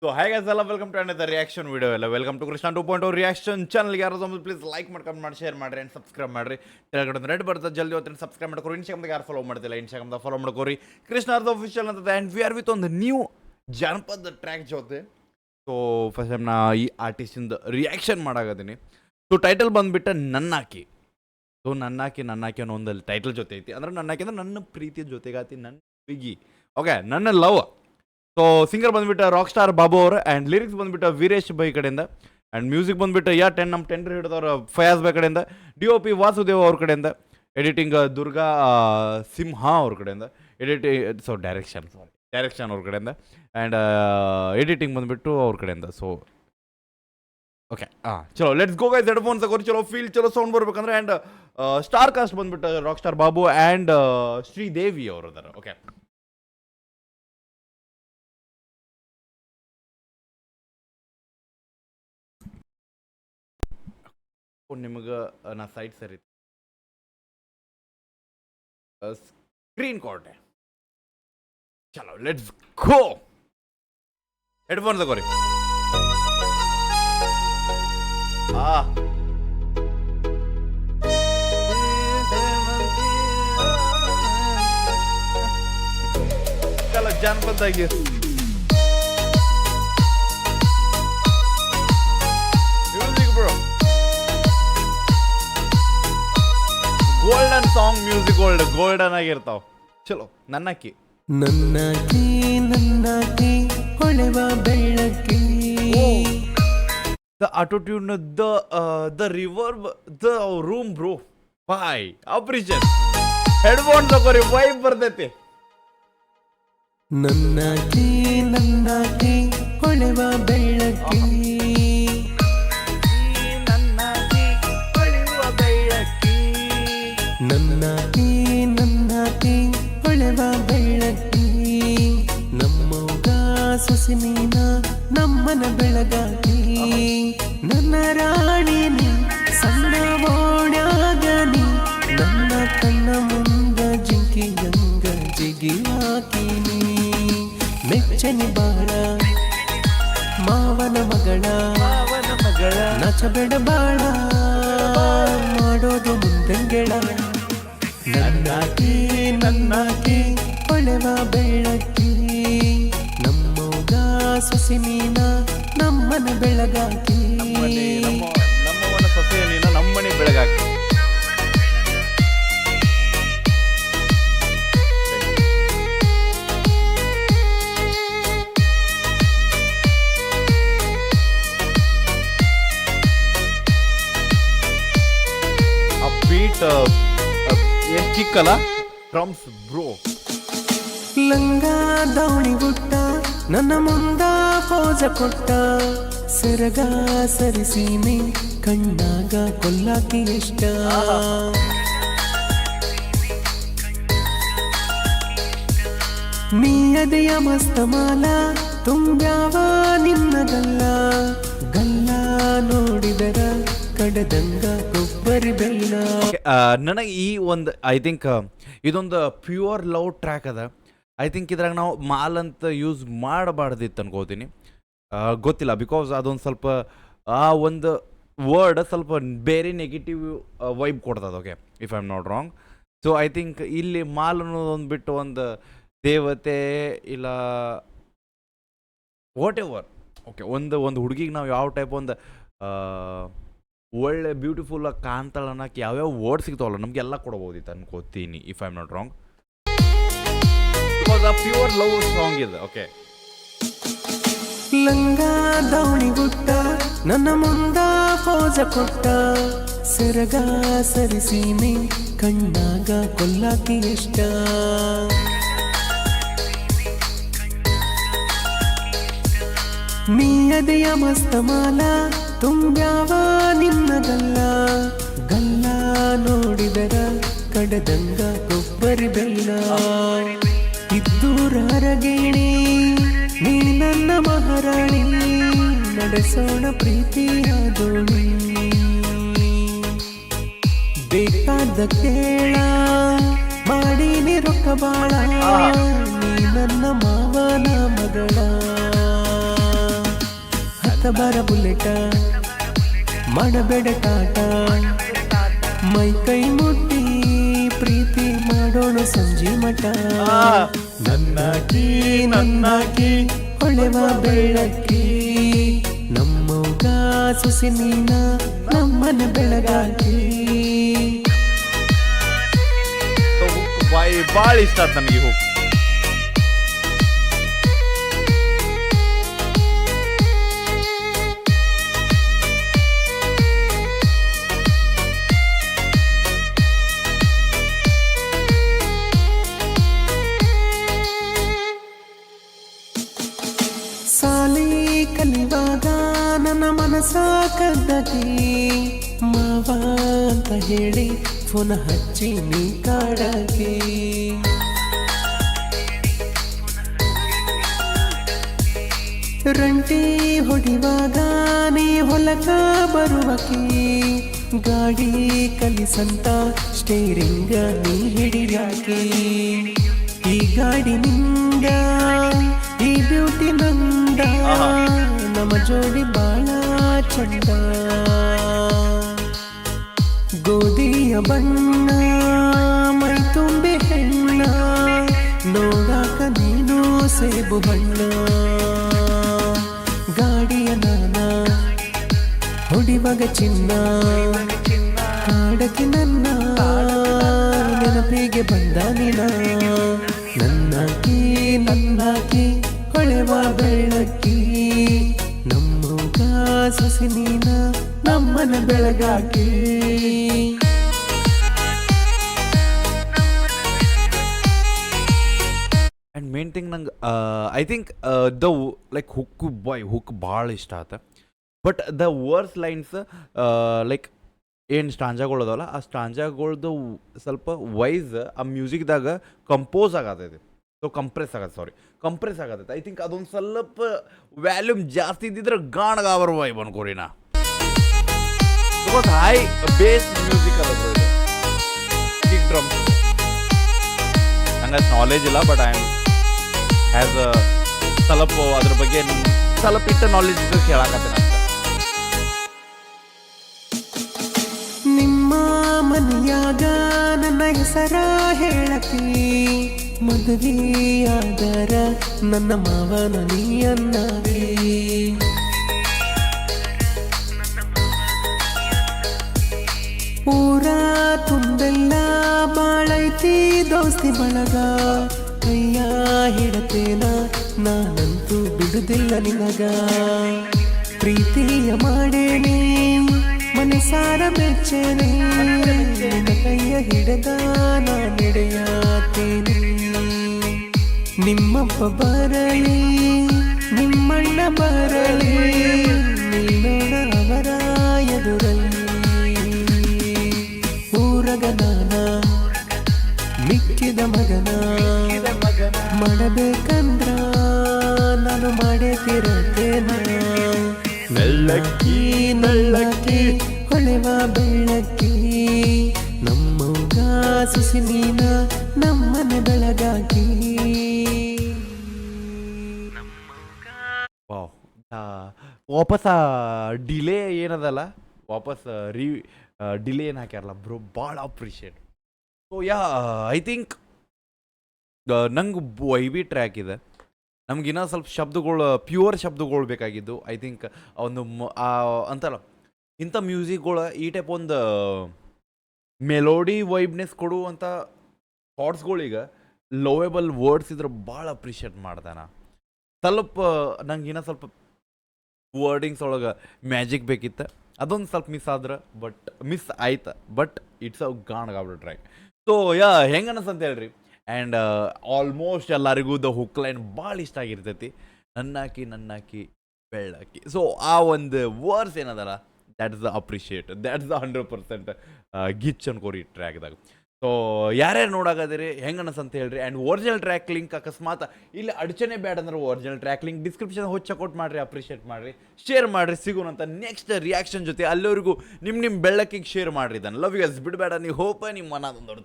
So hi guys, ಎಲ್ಲ welcome to another reaction video. ಎಲ್ಲ welcome to Krishna 2.0 reaction channel. ಯಾರು please like ಮಾಡ್ಕೊಂಡು ಮಾಡಿ ಶೇರ್ ಮಾಡ್ರಿ ಅಂಡ್ ಸಬ್ಸ್ಕ್ರೈಬ್ ಮಾಡ್ರಿ. ಕೆಳಗಡೆ ಒಂದು ರೆಡ್ ಬರ್ತದೆ, ಜಲ್ದಿ ಹೋಗ್ತೀನಿ ಸಬ್ಸ್ಕ್ರೈಬ್ ಮಾಡ್ಕೊರಿ. ಇನ್ಸ್ಟಾಗ್ರಾಮ್ದಾಗ ಯಾರು ಫಾಲೋ ಮಾಡ್ತಿಲ್ಲ, ಇನ್ಸ್ಟಾಗ್ರಾಮ್ದಾಗ ಫಾಲೋ ಮಾಡ್ಕೊರಿ. ಕೃಷ್ಣ ಅಫಿಷಿಯಲ್ ಅಂತದೆ ಆ್ಯಂಡ್ ವಿ ಆರ್ ವಿತ್ ಒಂದು ನ್ಯೂ ಜಾನಪದ ಟ್ರ್ಯಾಕ್ ಜೊತೆ. ಸೊ ಫಸ್ಟ್ ಟೈಮ್ ನಾ ಈ ಆರ್ಟಿಸ್ಟಿಂದ ರಿಯಾಕ್ಷನ್ ಮಾಡಾಕತ್ತೀನಿ. ಸೊ ಟೈಟಲ್ ಬಂದುಬಿಟ್ಟು ನನ್ನಾಕಿ. ಸೊ ನನ್ನಾಕಿ ಅನ್ನೋ ಒಂದು ಟೈಟಲ್ ಜೊತೆ ಐತಿ. ಅಂದ್ರೆ ನನ್ನಾಕಿ ಅಂದ್ರೆ ನನ್ನ ಪ್ರೀತಿಯ ಜೊತೆಗಾತಿ, ನನ್ನ ಬಿಗಿ, ಓಕೆ, ನನ್ನ ಲವ್. ಸೊ ಸಿಂಗರ್ ಬಂದುಬಿಟ್ಟು ರಾಕ್ ಸ್ಟಾರ್ ಬಾಬು ಅವರು ಆ್ಯಂಡ್ ಲಿರಿಕ್ಸ್ ಬಂದುಬಿಟ್ಟು ವೀರೇಶ್ ಬೈ ಕಡೆಯಿಂದ ಆ್ಯಂಡ್ ಮ್ಯೂಸಿಕ್ ಬಂದುಬಿಟ್ಟು ನಮ್ಮ ಟೆಂಡರ್ ಹಿಡಿದವ್ರು ಫಯಾಜ್ ಬೈ ಕಡೆಯಿಂದ, DOP ವಾಸುದೇವ್ ಅವ್ರ ಕಡೆಯಿಂದ, ಎಡಿಟಿಂಗ್ ದುರ್ಗಾ ಸಿಂಹ ಅವ್ರ ಕಡೆಯಿಂದ, ಡೈರೆಕ್ಷನ್ ಅವ್ರ ಕಡೆಯಿಂದ ಆ್ಯಂಡ್ ಎಡಿಟಿಂಗ್ ಬಂದುಬಿಟ್ಟು ಅವ್ರ ಕಡೆಯಿಂದ. ಸೊ ಓಕೆ ಚಲೋ ಲೆಟ್ಸ್ ಗೋ ಗೈಸ್. ಹೆಡ್ಫೋನ್ಸ್ ಹಾಕೋರಿ, ಚಲೋ ಫೀಲ್, ಚಲೋ ಸೌಂಡ್ ಬರ್ಬೇಕಂದ್ರೆ. ಆ್ಯಂಡ್ ಸ್ಟಾರ್ ಕಾಸ್ಟ್ ಬಂದುಬಿಟ್ಟು rock star Babu and Sridevi ಅವರು ಅದಾರ. ಓಕೆ ನಿಮಗೆ ನಾ ಸೈಡ್ ಸರಿ ಸ್ಕ್ರೀನ್ ಕೊಟ್ಟೆ. ಚಲೋ ಲೆಟ್ಸ್ ಗೋ. ಹೆಡ್ಫೋನ್ಸ್ ತಗೋರಿ. ಚಲೋ ಜಾನಪದಾಗಿ music bro, golden song music, golden ಆಗಿರ್ತಾವ. ಚಲೋ ನನ್ನಕ್ಕಿ ನನ್ನಾಕಿ ನನ್ನಾಕಿ ಹೊಳೆವ ಬೆಳ್ಳಕ್ಕಿ. The autotune, the reverb, the room bro, boy appreciate. Headphone ತಗೋರಿ, ವೈಬ್ ಬರ್ತೈತಿ. ನನ್ನಾಕಿ ನನ್ನಾಕಿ ಹೊಳೆವ ಬೆಳ್ಳಕ್ಕಿ, ನನ್ನಾಕಿ ನನ್ನಾಕಿ ಹೊಳೆವ ಬೆಳ್ಳಕ್ಕಿ. ನಮ್ಮವ್ಗ ಸೊಸಿ ನೀನ ನಮ್ಮನ ಬೆಳಗಾಕಿ. ನನ್ನ ರಾಣಿನಿ ಸಣ್ಣ ಓಣ್ಯಾಗನಿ, ನನ್ನ ಕಣ್ಣ ಮುಂದ ಜಿಂಕಿ ಗಂಗ ಜಿಗಿವಾಕಿನಿ. ಮೆಚ್ಚನಿ ಬಾಳ ಮಾವನ ಮಗಳ ನಚಬೇಡ ಬಾಳ, ಮಾಡೋದು ಮುಂದಂಗೆಳ. ನನ್ನಾಕಿ ನನ್ನಾಕಿ ಹೊಳೆವ ಬೆಳಕಿ, ನಮ್ಮವ್ಗ ಸೊಸಿ ನೀನ ನಮ್ಮನ ಬೆಳಗಾಕಿ. ನಮ್ಮವನ ಸೊಸೆಯ ನೀನ ನಮ್ಮನೆ ಬೆಳಗಾಕಿ. ಬೀಟ್ ಏನ್ ಕಿಕ್ಕಲ್ಲ, ಡ್ರಮ್ಸ್ ಬ್ರೋ. ಲಂಗ ದೌಣಿ ಗುಟ್ಟ ನನ್ನ ಮುಂದ ಪೋಜ ಕೊಟ್ಟ, ಸೆರಗ ಸರಿಸೀಮೆ ಕಣ್ಣಾಗ ಕೊಲ್ಲಾಕಿ ಇಷ್ಟ. ನೀ ಅದೆಯ ಮಸ್ತ ಮಾಲ ತುಂಬ್ಯಾವ ನಿನ್ನಗಲ್ಲ, ಗಲ್ಲ ನೋಡಿದರ ಕಡದಂಗ ಕೊಬ್ಬರಿ ಬೆಲ್ಲ. ನನಗೆ ಈ ಒಂದು ಐ ಥಿಂಕ್ ಇದೊಂದು ಪ್ಯೂರ್ ಲವ್ ಟ್ರ್ಯಾಕ್ ಅದ. ಐ ಥಿಂಕ್ ಇದ್ರಾಗ ನಾವು ಮಾಲ್ ಅಂತ ಯೂಸ್ ಮಾಡಬಾರ್ದಿತ್ತು ಅನ್ಕೋತೀನಿ, ಗೊತ್ತಿಲ್ಲ. ಬಿಕಾಸ್ ಅದೊಂದು ಸ್ವಲ್ಪ ಆ ಒಂದು ವರ್ಡ್ ಸ್ವಲ್ಪ ಬೇರೆ ನೆಗೆಟಿವ್ ವೈಬ್ ಕೊಡ್ತದೆ. Okay, if I am not wrong. So I think ಇಲ್ಲಿ ಮಾಲ್ ಅನ್ನೋದೊಂದು ಬಿಟ್ಟು ಒಂದು ದೇವತೆ ಇಲ್ಲ ವಾಟ್ ಎವರ್. ಓಕೆ, ಒಂದು ಹುಡುಗಿಗೆ ನಾವು ಯಾವ ಟೈಪ್ ಒಂದು ಒಳ್ಳೆ ಬ್ಯೂಟಿಫುಲ್ ಆಗಿ ಕಾಣ್ತಾಳ ಅನ್ನೋಕೆ ಯಾವ್ಯಾವ ವರ್ಡ್ ಸಿಗ್ತಾವಲ್ಲ ನಮಗೆಲ್ಲ ಕೊಡ್ಬೋದಿತ್ತು ಅನ್ಕೋತೀನಿ, if I am not wrong. Because ಆ ಪ್ಯೂರ್ ಲವ್ ಸಾಂಗ್ ಇದೆ. ಓಕೆ, ಲಂಗ ದೌಣಿ ಗುಟ್ಟ ನನ್ನ ಮುಂದ ಪೋಜ ಕೊಟ್ಟ, ಸೆರಗ ಸರಿಸೀಮೆ ಕಣ್ಣಾಗ ಕೊಲ್ಲಾಕಿ ಇಷ್ಟ. ನೀ ಅದೆಯ ಮಸ್ತ ಮಾಲ ತುಂಬ್ಯಾವ ನಿನ್ನಗಲ್ಲ, ಗಲ್ಲ ನೋಡಿದರ ಕಡದಂಗ ಕೊಬ್ಬರಿ ಬೆಲ್ಲ. ಇದ್ದೂರಾರ ಗೇಣಿ ನೀ ನನ್ನ ಮಹಾರಾಣಿ, ನಡೆಸೋಣ ಪ್ರೀತಿಯ ದೋಣಿ. ಬೇಕಾದ ಕೇಳ ಮಾಡೀನಿ ರೊಕ್ಕ ಬಾಳ, ನೀ ನನ್ನ ಮಾವನ ಮಗಳ. ಹತ್ತಬಾರ ಬುಲೆಟ ಮಾಡಬೇಡ ಟಾಟ ಮೈ ಕೈ ಮುಟ್ಟಿ ಪ್ರೀತಿ ಮಾಡೋಣ ಸಂಜೆ ಮಠ ನನ್ನಾಕಿ ಹೊಳೆವ ಬೆಳಕಿ ನಮ್ಮವ್ಗ ಸುಸಿ ನೀನ ನಮ್ಮನ ಬೆಳಗಾಕಿ ಭಾಳ ಇಷ್ಟ ಆಯ್ತು ನನಗೆ ಹೋಗಿ. ಸಾಲಿ ಕಲಿವಾಗ ನನ್ನ ಮನಸ ಕದ್ದಗಿ ಮಾವ ಅಂತ ಹೇಳಿ ಫೋನ್ ಹಚ್ಚಿ ನೀ ಕಾಡಗಿ ರಂಟಿ ಹೊಡಿವಾಗ ನೀ ಹೊಲಕ ಬರುವಕಿ ಗಾಡಿ ಕಲಿಸಂತ ಸ್ಟೇರಿಂಗ ನೀ ಹಿಡಿಯಾಕಿ ಈ ಗಾಡಿ ನಿಂದ ಈ ಬ್ಯೂಟಿ ನಂದ ನಮ್ಮ ಜೋಡಿ ಬಾಳ ಚಂದ ಗೋಧಿಯ ಬಣ್ಣ ಮೈ ತುಂಬಿ ಹೆಣ್ಣ ನೋಡಾಕ ನೀನು ಸೇಬು ಬಣ್ಣ ಗಾಡಿಯ ನಾನ ಹೊಡಿವಾಗ ಚಿನ್ನ ಕಾಡಕಿ ನನ್ನ ನೆನಪಿಗೆ ಬಂದ ನಿನ ನನ್ನಾಕಿ ಹೊಳೆವ ಬೆಳಕಿ ನಮ್ಮವ್ಗ ಸೊಸಿ ನೀನ ನಮ್ಮನ ಬೆಳಗಾಕಿ ಆ್ಯಂಡ್ ಮೇನ್ ಥಿಂಗ್ ನಂಗೆ I think the like hook ಭಾಳ ಇಷ್ಟ ಆತ. But the verse lines like ಏನು ಸ್ಟಾಂಜಾಗಳು ಅದಾವಲ್ಲ ಆ ಸ್ಟಾಂಜಾಗಳ್ದು ಸ್ವಲ್ಪ ವೈಸ್ ಆ ಮ್ಯೂಸಿಕ್ದಾಗ ಕಂಪೋಸ್ ಆಗತೈತಿ. ಸೊ ಕಂಪ್ರೆಸ್ ಆಗತೈತೆ. ಐ ಥಿಂಕ್ ಅದೊಂದು ಸ್ವಲ್ಪ ವ್ಯಾಲ್ಯೂಮ್ ಜಾಸ್ತಿ ಇದ್ದಿದ್ರೆ ಗಾಣಗಾವರ್ ವೈಬ್ ಅನ್ಕೋರಿ ನಾ. ಬಿಕಾಸ್ ಹೈ ಬೇಸ್ ಮ್ಯೂಸಿಕ್ ಅದ ಬ್ರೋ ಇದು. ಕಿಕ್ ಡ್ರಮ್ ನಂಗೆ ನಾಲೆಜ್ ಇಲ್ಲ, ಬಟ್ ಐ ಆಮ್ ಹ್ಯಾಸ್ ಸ್ವಲ್ಪ ಅದ್ರ ಬಗ್ಗೆ ಸ್ವಲ್ಪ ಇಟ್ಟ ನಾಲೆಜ್ ಇದ್ರೆ ಕೇಳಾಕತ್ತೇನೆ ಅಷ್ಟೆ. ನಿಮ್ಮ ಮನೆಯಾಗ ನನ್ನ ಹೆಸರ ಹೇಳಕಿ ಮದುವೆಯಾದರ ನನ್ನ ಮಾವನ ನೀ ಅನ್ನವಿ ಊರ ತುಂಬೆಲ್ಲ ಬಾಳೈತಿ ದೋಸ್ತಿ ಬಳಗ ಕೈಯ ಹಿಡತೇನ ನಾನಂತೂ ಬಿಡುದಿಲ್ಲ ನಿನಗ ಪ್ರೀತಿಯ ಮಾಡೇನೆ ಮನಸಾರ ಬೆಚ್ಚನೆ ಕೈಯ ಹಿಡದ ನಾ ನಡೆಯಾತೇನೆ ನಿಮ್ಮಪ್ಪ ಬರಲಿ ನಿಮ್ಮಣ್ಣ ಬರಲಿ ನೀನೋಡ ಅವರ ಎದುರಲ್ಲಿ ಊರಗ ನಾನ ಮಿಕ್ಕಿದ ಮಗನ ಮಾಡಬೇಕಂದ್ರ ನಾನು ಮಾಡೇ ತಿರತೇನ ನಳ್ಳಕ್ಕಿ ಹೊಳೆವ ಬೆಳಕಿ ನಮ್ಮವ್ಗ ಸುಸಿ ನೀನ ನಮ್ಮನೆ ಬೆಳಗಾಕಿ ವಾಪಸ್ ಡಿಲೇ ಏನದಲ್ಲ ವಾಪಸ್ ಡಿಲೇ ಏನು ಹಾಕ್ಯಾರಲ್ಲ ಬ್ರೋ ಭಾಳ ಅಪ್ರಿಷಿಯೇಟ್. ಸೊ ಐ ಥಿಂಕ್ ನಂಗೆ ವೈಬಿ ಟ್ರ್ಯಾಕ್ ಇದೆ. ನಮ್ಗಿನ್ನ ಸ್ವಲ್ಪ ಶಬ್ದಗಳು ಪ್ಯೂರ್ ಶಬ್ದಗಳು ಬೇಕಾಗಿದ್ದು. ಐ ಥಿಂಕ್ ಒಂದು ಅಂತಲ್ಲ ಇಂಥ ಮ್ಯೂಸಿಕ್ಗಳು ಈ ಟೈಪ್ ಒಂದು ಮೆಲೋಡಿ ವೈಬ್ನೆಸ್ ಕೊಡುವಂಥ ಥಾಟ್ಸ್ಗಳೀಗ ಲೋವೆಬಲ್ ವರ್ಡ್ಸ್ ಇದ್ರೆ ಭಾಳ ಅಪ್ರಿಷಿಯೇಟ್ ಮಾಡ್ತಾನೆ. ಸ್ವಲ್ಪ ನಂಗಿನ್ನ ಸ್ವಲ್ಪ ವರ್ಡಿಂಗ್ಸ್ ಒಳಗೆ ಮ್ಯಾಜಿಕ್ ಬೇಕಿತ್ತು, ಅದೊಂದು ಸ್ವಲ್ಪ ಮಿಸ್ ಆಯ್ತು. ಬಟ್ ಇಟ್ಸ್ ಅ ಗಾಣಗಾಬಿಡು ಟ್ರ್ಯಾಕ್. ಸೊ ಹೆಂಗೆ ಅನಿಸ್ತಂತ ಹೇಳ್ರಿ. ಆ್ಯಂಡ್ ಆಲ್ಮೋಸ್ಟ್ ಎಲ್ಲರಿಗೂ ದ ಹುಕ್ ಲೈನ್ ಭಾಳ ಇಷ್ಟ ಆಗಿರ್ತೈತಿ, ನನ್ನಾಕಿ ಬೆಳ್ಳಕ್ಕಿ. ಸೊ ಆ ಒಂದು ವರ್ಸ್ ಏನದಲ್ಲ that is the appreciate, that is the 100% ಗಿಚ್ ಅನ್ಕೋರಿ ಟ್ರ್ಯಾಕ್ದಾಗ. ಸೊ ಯಾರ್ಯಾರು ನೋಡಾಕದಿರಿ ಹೆಂಗೆ ಅನಿಸ್ತಂತ ಹೇಳ್ರಿ. ಆ್ಯಂಡ್ ಒರಿಜಿನಲ್ ಟ್ರ್ಯಾಕ್ ಲಿಂಕ್ ಅಕಸ್ಮಾತ್ ಇಲ್ಲಿ ಅಡಚಣೆ ಬೇಡ ಅಂದ್ರೆ ಒರಿಜಿನಲ್ ಟ್ರ್ಯಾಕ್ ಲಿಂಕ್ ಡಿಸ್ಕ್ರಿಪ್ಷನ್ ಹೋಗಿ ಚೆಕ್ಔಟ್ ಮಾಡಿರಿ, ಅಪ್ರಿಷಿಯೇಟ್ ಮಾಡಿರಿ, ಶೇರ್ ಮಾಡಿರಿ. ಸಿಗೋಣಂತ ನೆಕ್ಸ್ಟ್ ರಿಯಾಕ್ಷನ್ ಜೊತೆ. ಅಲ್ಲಿವರೆಗೂ ನಿಮ್ಮ ಬೆಳ್ಳಕ್ಕಿಗೆ ಶೇರ್ ಮಾಡಿರಿ. ಇದನ್ನು ಲವ್ ಯು ಗೈಸ್. ಬಿಡಬೇಡ ನೀವು ಹೋಪ ನಿಮ್ಮ ಮನ ಅದೊಂದು